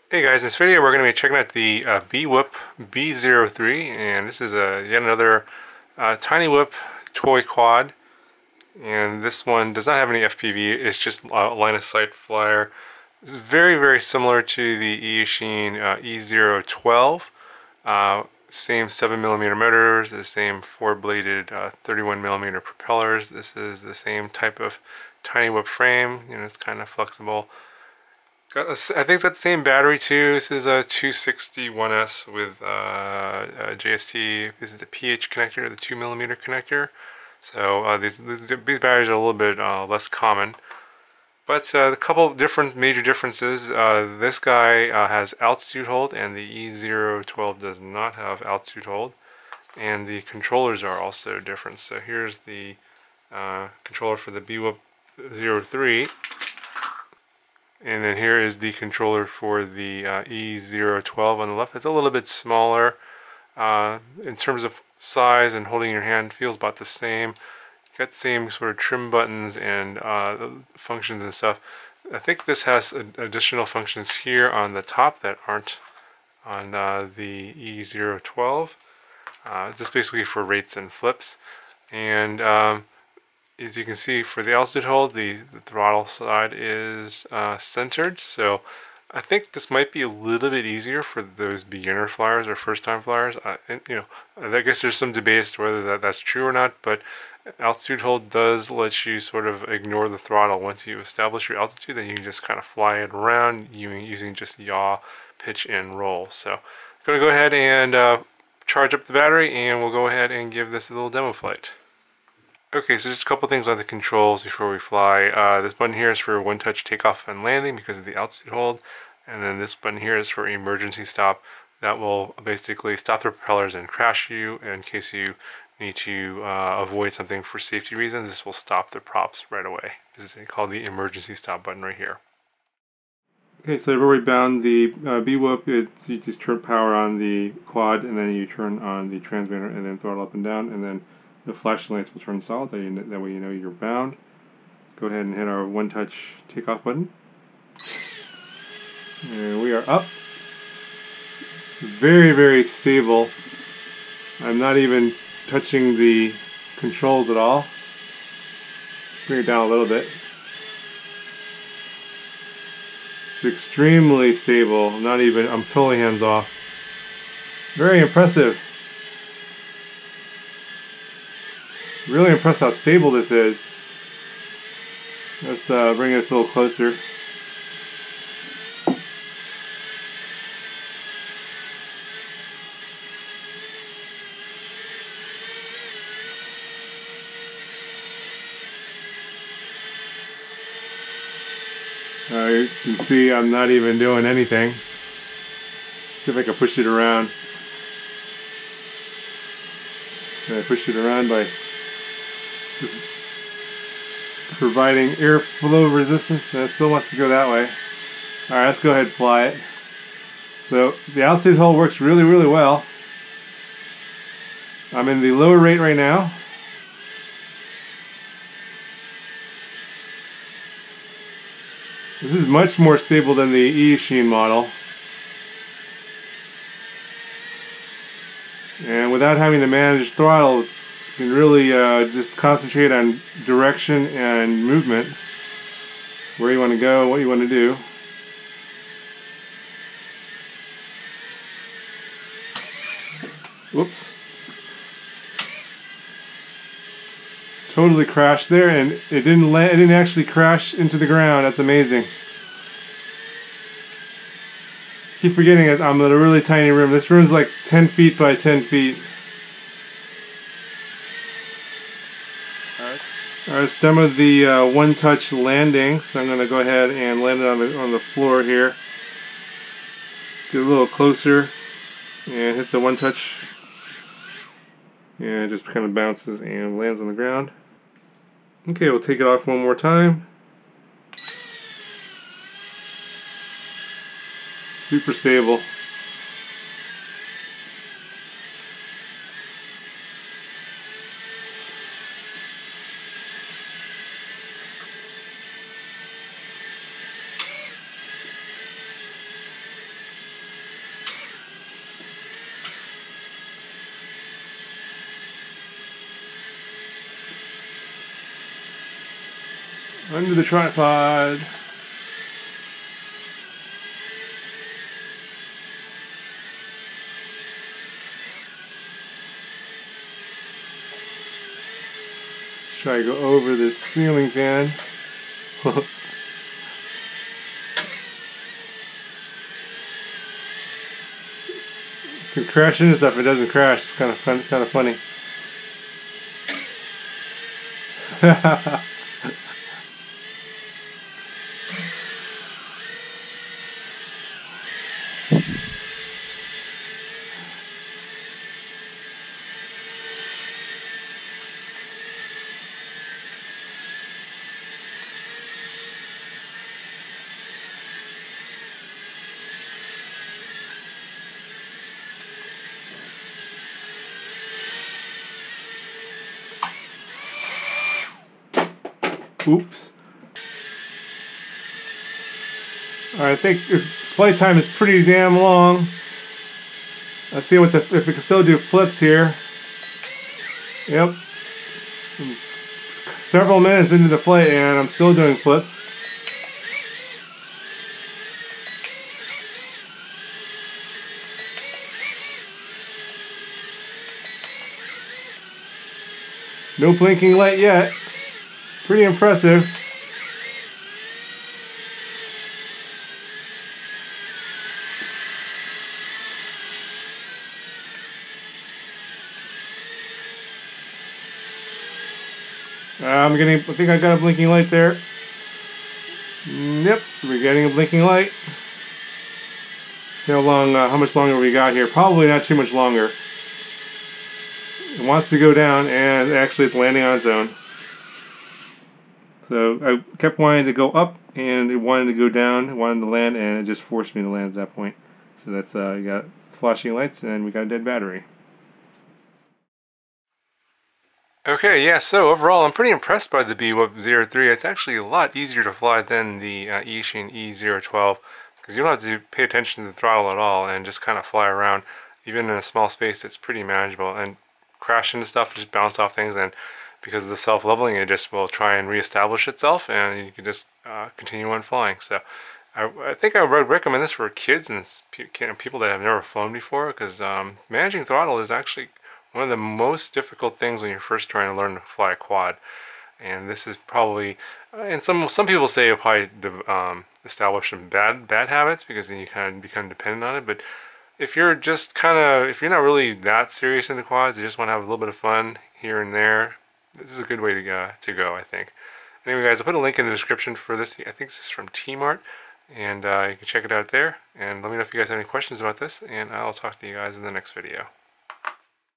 Hey guys, in this video we're going to be checking out the BWHOOP B-03, and this is yet another tiny whoop toy quad, and this one does not have any FPV, it's just a line of sight flyer. This is very similar to the Eachine E012, same 7mm motors, the same 4-bladed 31mm propellers. This is the same type of tiny whoop frame, it's kind of flexible. I think it's got the same battery too. This is a 261S with JST. This is the PH connector, the 2mm connector. So these batteries are a little bit less common. But a couple different major differences. This guy has altitude hold, and the E012 does not have altitude hold. And the controllers are also different. So here's the controller for the BWHOOP 03. And then here is the controller for the E012 on the left. It's a little bit smaller. In terms of size and holding your hand, feels about the same. Got the same sort of trim buttons and functions and stuff. I think this has additional functions here on the top that aren't on the E012. Just basically for rates and flips. And as you can see, for the altitude hold, the throttle side is centered, so I think this might be a little bit easier for those beginner flyers or first-time flyers. I guess there's some debate as to whether that's true or not, but altitude hold does let you sort of ignore the throttle. Once you establish your altitude, then you can just kind of fly it around using just yaw, pitch, and roll. So I'm going to go ahead and charge up the battery, and we'll go ahead and give this a little demo flight. Okay, so just a couple things on the controls before we fly. This button here is for one-touch takeoff and landing because of the altitude hold, and then this button here is for emergency stop. That will basically stop the propellers and crash you in case you need to avoid something for safety reasons. This will stop the props right away. This is called the emergency stop button right here. Okay, so I've already bound the BWHOOP. You just turn power on the quad, and then you turn on the transmitter, and then throttle up and down, and then the flashing lights will turn solid. That way you know you're bound. Go ahead and hit our one-touch takeoff button. And we are up. Very stable. I'm not even touching the controls at all. Bring it down a little bit. It's extremely stable. I'm totally hands off. Very impressive. Really impressed how stable this is. Let's bring this a little closer. You can see I'm not even doing anything. See if I can push it around. I push it around by just providing airflow resistance, and it still wants to go that way. Alright, let's go ahead and fly it. So the altitude hold works really well. I'm in the lower rate right now. This is much more stable than the Eachine model. And without having to manage throttle, you can really just concentrate on direction and movement, where you want to go, what you want to do. Whoops. Totally crashed there, and it didn't land. It didn't actually crash into the ground. That's amazing. Keep forgetting it. I'm in a really tiny room. This room's like 10 feet by 10 feet. Alright, let's demo the one-touch landing. So I'm going to go ahead and land it on the floor here. Get a little closer and hit the one-touch. And it just kind of bounces and lands on the ground. Okay, we'll take it off one more time. Super stable. under the tripod. Try to go over this ceiling fan. If you crash into stuff, it doesn't crash. It's kind of fun, kind of funny. Oops. I think this playtime is pretty damn long. Let's see if we can still do flips here. Yep. Several minutes into the play and I'm still doing flips. No blinking light yet. Pretty impressive. I think I got a blinking light there. Yep, we're getting a blinking light. See how much longer we got here. Probably not too much longer. It wants to go down and actually it's landing on its own. So I kept wanting to go up and it wanted to go down, it wanted to land, and it just forced me to land at that point. So that's, you got flashing lights and we got a dead battery. Okay, yeah, so overall I'm pretty impressed by the BWHOOP B-03. It's actually a lot easier to fly than the Eachine E012 because you don't have to pay attention to the throttle at all and just kind of fly around. Even in a small space, it's pretty manageable, and crash into stuff, just bounce off things, and because of the self-leveling, it just will try and reestablish itself and you can just continue on flying. So I think I would recommend this for kids and people that have never flown before, because managing throttle is actually one of the most difficult things when you're first trying to learn to fly a quad. And this is probably, and some people say it'll probably establish some bad habits because then you kind of become dependent on it. But if you're just if you're not really that serious into quads, you just want to have a little bit of fun here and there, this is a good way to go, I think. Anyway, guys, I'll put a link in the description for this. I think this is from T-Mart, and you can check it out there. And let me know if you guys have any questions about this, and I'll talk to you guys in the next video.